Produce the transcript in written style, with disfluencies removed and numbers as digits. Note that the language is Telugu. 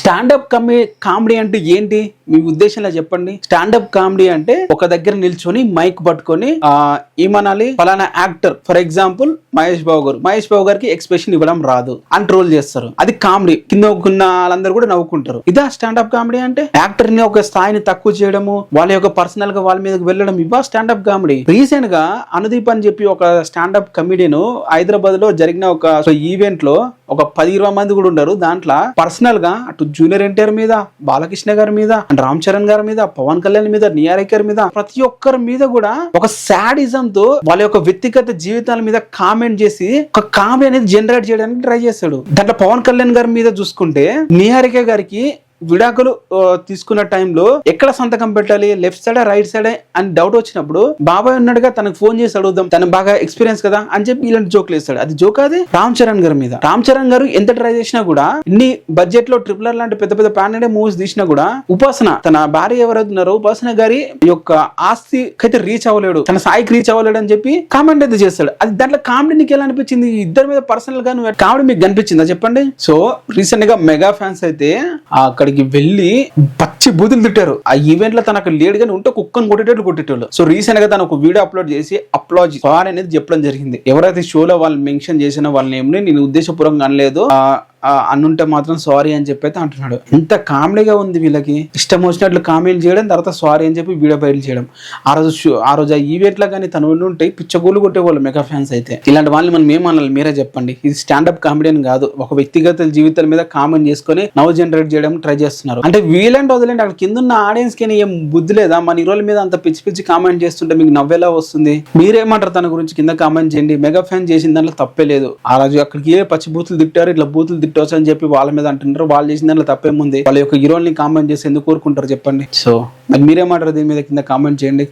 స్టాండప్ కామెడీ అంటే ఏంటి మీ ఉద్దేశంలో చెప్పండి. స్టాండప్ కామెడీ అంటే ఒక దగ్గర నిల్చొని మైక్ పట్టుకొని ఏమనాలి, ఫలానా actor for example Mahesh Babu గారికి ఎక్స్ప్రెషన్ ఇవ్వడం రాదు అని ట్రోల్ చేస్తారు. అది కామెడీ, కింద ఉన్న వాళ్ళందరూ కూడా నవ్వుకుంటారు. ఇదా స్టాండప్ కామెడీ అంటే? యాక్టర్ ని ఒక స్థాయిని తక్కువ చేయడము, వాళ్ళ యొక్క పర్సనల్ గా వాళ్ళ మీదకి వెళ్ళడం, ఇవా స్టాండప్ కామెడీ. రీసెంట్ గా అనుదీప్ అని చెప్పి ఒక స్టాండప్ కమెడియన్ హైదరాబాద్ లో జరిగిన ఒక ఈవెంట్ లో ఒక 10-20 మంది కూడా ఉన్నారు. దాంట్లో పర్సనల్ గా అటు జూనియర్ ఎన్టీఆర్ మీద, బాలకృష్ణ గారి మీద, రామ్ చరణ్ గారి మీద, పవన్ కళ్యాణ్ మీద, నియార్ గారి మీద, ప్రతి ఒక్కరి మీద కూడా ఒక సాడిజం తో వాళ్ళ యొక్క వ్యక్తిగత జీవితాల మీద కామెంట్ చేసి ఒక కామెడీ అనేది జనరేట్ చేయడానికి ట్రై చేస్తాడు. దాంట్లో పవన్ కళ్యాణ్ గారి మీద చూసుకుంటే నిహారిక గారికి విడాకులు తీసుకున్న టైంలో ఎక్కడ సంతకం పెట్టాలి, లెఫ్ట్ సైడ్ రైట్ సైడ్ అని డౌట్ వచ్చినప్పుడు బాబాయ్ ఉన్నాడుగా, తనకు ఫోన్ చేసి అడుగుదాం, తను బాగా ఎక్స్పీరియన్స్ కదా అని చెప్పి ఇలాంటి జోకులు వేస్తాడు. అది జోక్. అది రామ్ చరణ్ గారి మీద. రామ్ చరణ్ గారు ఎంత ట్రై చేసినా కూడా, ఇన్ని బడ్జెట్ లో ట్రిపుల్ ఆర్ లాంటి పెద్ద పెద్ద పాన్ ఇండియా మూవీస్ తీసినా కూడా, ఉపాసన తన భార్య ఎవరైతున్నారో ఉపాసన గారి యొక్క ఆస్తి అయితే రీచ్ అవ్వలేడు, తన స్థాయికి రీచ్ అవ్వలేడు అని చెప్పి కామెంట్ అయితే చేస్తాడు. అది దాంట్లో కామెడీ నీకు ఎలా అనిపించింది? ఇద్దరి మీద పర్సనల్ గా నువ్వు కామెడీ మీకు కనిపించిందా చెప్పండి. సో రీసెంట్ గా మెగా ఫ్యాన్స్ అయితే అక్కడికి వెళ్ళి పచ్చి బూతులు తిట్టారు. ఆ ఈవెంట్ లో తనకు లేడు గానీ ఉంటే కుక్కను కొట్టేటోళ్ళు. సో రీసెంట్ గా తను ఒక వీడియో అప్లోడ్ చేసి అప్లాజీ సారీ అనేది చెప్పడం జరిగింది. ఎవరైతే షోలో వాళ్ళు మెన్షన్ చేసిన వాళ్ళ నేమ్ ని నేను ఉద్దేశపూర్వకంగా అనలేదు, అన్నుంటే మాత్రం సారీ అని చెప్పి అయితే అంటున్నాడు. ఎంత కామెడీగా ఉంది వీళ్ళకి. ఇష్టం వచ్చినట్లు కామెంట్ చేయడం, తర్వాత సారీ అని చెప్పి వీడియో బయట చేయడం. ఆ రోజు ఆ ఈవెంట్ లో కానీ తను ఉంటే పిచ్చగోలు కొట్టేవాళ్ళు మెగా ఫ్యాన్స్ అయితే. ఇలాంటి వాళ్ళని మనం ఏమనాలి మీరే చెప్పండి. ఇది స్టాండప్ కామెడీ అని కాదు, ఒక వ్యక్తిగత జీవితాల మీద కామెంట్ చేసుకొని నవ్వు జనరేట్ చేయడం ట్రై చేస్తున్నారు. అంటే వీళ్ళంటే వదిలేండి, అక్కడ కింద ఉన్న ఆడియన్స్ కి ఏం బుద్ధి లేదా? మన హీరోల మీద అంత పిచ్చి పిచ్చి కామెంట్ చేస్తుంటే మీకు నవ్వేలా వస్తుంది? మీరేమంటారు తన గురించి కింద కామెంట్ చేయండి. మెగా ఫ్యాన్ చేసిన దాంట్లో తప్పే లేదు. ఆ రోజు అక్కడికి పచ్చి బూతులు తిట్టారు, ఇట్లా బూతులు తిట్టవచ్చు అని చెప్పి వాళ్ళ మీద అంటున్నారు. వాళ్ళు చేసిన దాంట్లో తప్పేముంది? వాళ్ళ యొక్క హీరోల్ని కామెంట్ చేసి ఎందుకు కోరుకుంటారు చెప్పండి. సో మరి మీరేమంటారు దీని మీద కింద కామెంట్ చేయండి.